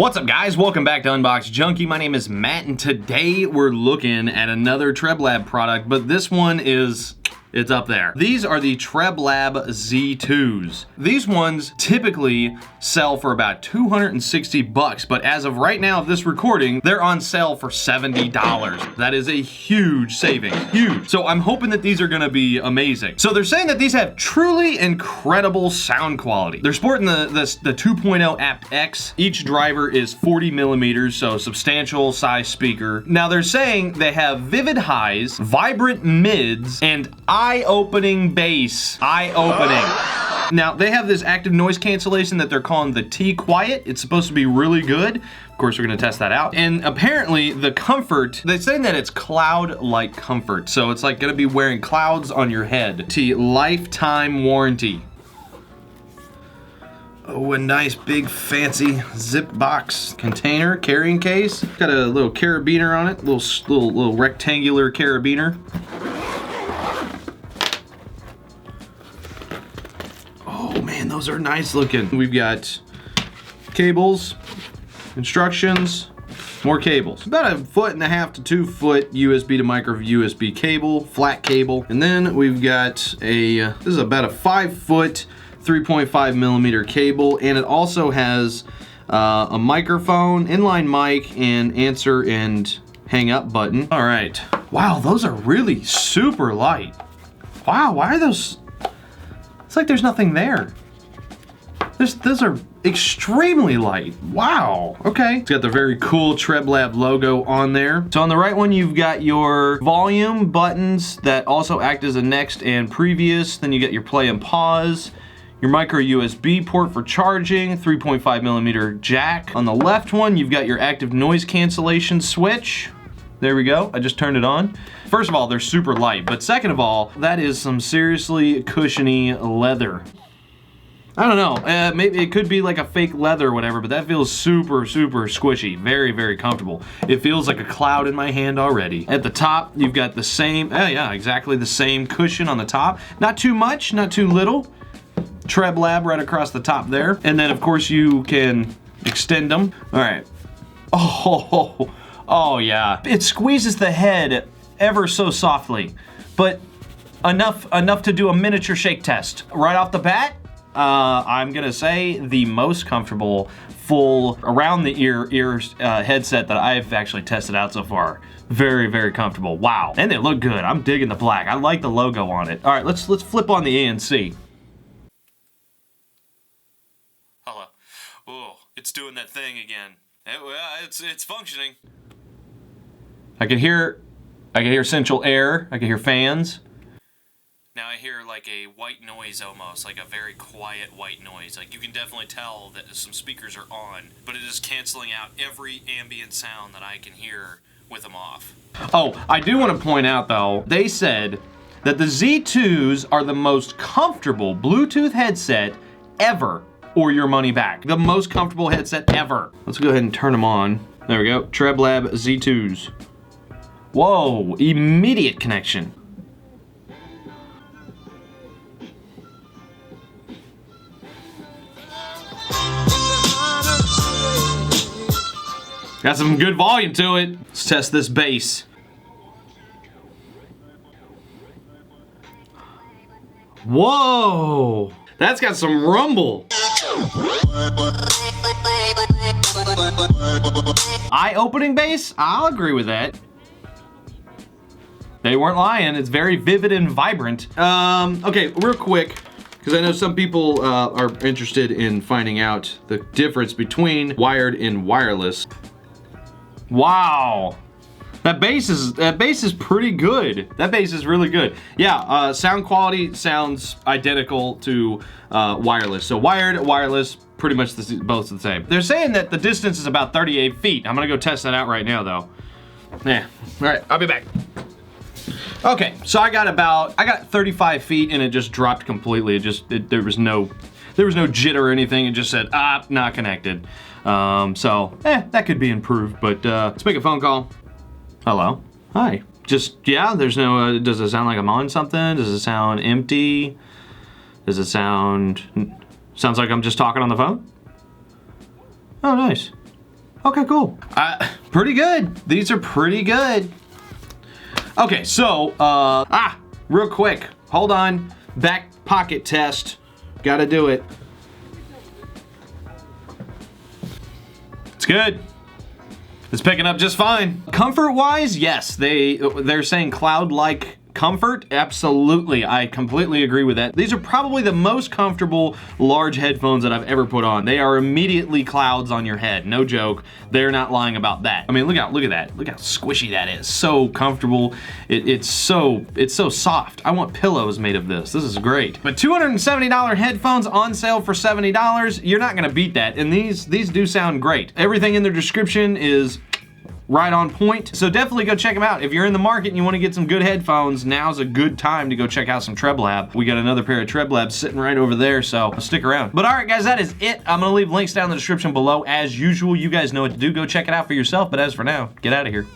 What's up guys, welcome back to Unbox Junkie. My name is Matt and today we're looking at another TREBLAB product, but this one it's up there. These are the TREBLAB Z2s. These ones typically sell for about 260 bucks, but as of right now of this recording, they're on sale for $70. That is a huge savings, huge. So I'm hoping that these are gonna be amazing. So they're saying that these have truly incredible sound quality. They're sporting the 2.0 aptX. Each driver is 40 millimeters, so substantial size speaker. Now they're saying they have vivid highs, vibrant mids, and eye-opening bass. Eye-opening. Now, they have this active noise cancellation that they're calling the T-Quiet. It's supposed to be really good. Of course, we're gonna test that out. And apparently, the comfort, they're saying that it's cloud-like comfort. So it's like gonna be wearing clouds on your head. Lifetime warranty. Oh, a nice big fancy zip box container, carrying case. Got a little carabiner on it, little rectangular carabiner. Oh man, those are nice looking. We've got cables, instructions, more cables. About 1.5 to 2 foot USB to micro USB cable, flat cable. And then we've got this is about a 5 foot, 3.5 millimeter cable. And it also has a microphone, inline mic, and answer and hang up button. All right. Wow, those are really super light. Wow, why are those? It's like there's nothing there. Those are extremely light. Wow, okay. It's got the very cool TREBLAB logo on there. So on the right one, you've got your volume buttons that also act as a next and previous. Then you get your play and pause, your micro USB port for charging, 3.5 millimeter jack. On the left one, you've got your active noise cancellation switch. There we go, I just turned it on. First of all, they're super light, but second of all, that is some seriously cushiony leather. I don't know, maybe it could be like a fake leather or whatever, but that feels super, super squishy. Very, very comfortable. It feels like a cloud in my hand already. At the top, you've got the same, yeah, exactly the same cushion on the top. Not too much, not too little. TREBLAB right across the top there. And then of course you can extend them. All right. Oh yeah, it squeezes the head ever so softly, but enough to do a miniature shake test. Right off the bat, I'm gonna say the most comfortable full around the ear headset that I've actually tested out so far. Very, very comfortable. Wow, and they look good. I'm digging the black. I like the logo on it. All right, let's flip on the ANC. Hello. Oh, it's doing that thing again. It's functioning. I can hear central air. I can hear fans. Now I hear like a white noise almost, like a very quiet white noise. Like you can definitely tell that some speakers are on, but it is canceling out every ambient sound that I can hear with them off. Oh, I do want to point out though, they said that the Z2s are the most comfortable Bluetooth headset ever, or your money back. The most comfortable headset ever. Let's go ahead and turn them on. There we go, TREBLAB Z2s. Whoa, immediate connection. Got some good volume to it. Let's test this bass. Whoa, that's got some rumble. Eye-opening bass? I'll agree with that. They weren't lying, it's very vivid and vibrant. Okay, real quick, because I know some people are interested in finding out the difference between wired and wireless. Wow, that bass is pretty good. That bass is really good. Yeah, sound quality sounds identical to wireless. So wired, wireless, pretty much both the same. They're saying that the distance is about 38 feet. I'm gonna go test that out right now though. Yeah, all right, I'll be back. Okay, so I got 35 feet and it just dropped completely. There was no jitter or anything. It just said, not connected. That could be improved, but let's make a phone call. Hello, hi. Yeah, there's no, does it sound like I'm on something? Does it sound empty? Does it sounds like I'm just talking on the phone? Oh, nice. Okay, cool. Pretty good. These are pretty good. Okay, so, real quick. Hold on. Back pocket test. Gotta do it. It's good. It's picking up just fine. Comfort-wise, yes, they're saying cloud-like comfort. Absolutely, I completely agree with that. These are probably the most comfortable large headphones that I've ever put on. They are immediately clouds on your head. No joke. They're not lying about that. I mean, look at that. Look how squishy that is. So comfortable. It's so soft. I want pillows made of this. This is great. But $270 headphones on sale for $70. You're not gonna beat that. And these do sound great. Everything in their description is right on point. So definitely go check them out. If you're in the market and you want to get some good headphones, now's a good time to go check out some TREBLAB. We got another pair of TREBLABs sitting right over there, so stick around. But all right, guys, that is it. I'm gonna leave links down in the description below. As usual, you guys know what to do. Go check it out for yourself. But as for now, get out of here.